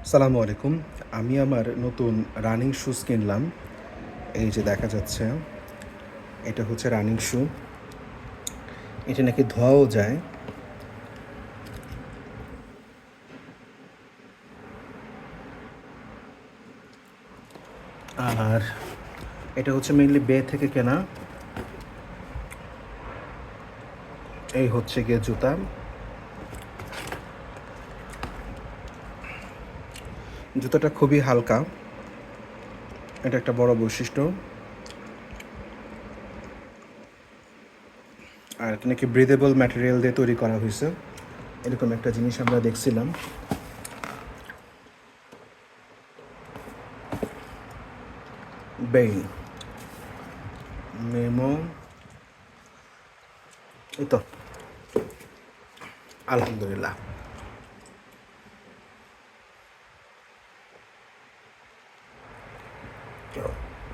সালামু আলাইকুম। আমি আমার নতুন রানিং শুজ কিনলাম। এই যে দেখা যাচ্ছে, এটা হচ্ছে রানিং শু। এটা নাকি ধোয়াও যায়। আর এটা হচ্ছে মেইনলি বে থেকে কেনা। এই হচ্ছে গিয়ে জুতা। জুতাটা খুবই হালকা। এটা একটা বড় বৈশিষ্ট্য। আর এটা নাকি ব্রিদেবল ম্যাটেরিয়াল দিয়ে তৈরি করা হয়েছে। এরকম একটা জিনিস আমরা দেখছিলাম। বেইন মেমো, এই তো, আলহামদুলিল্লাহ।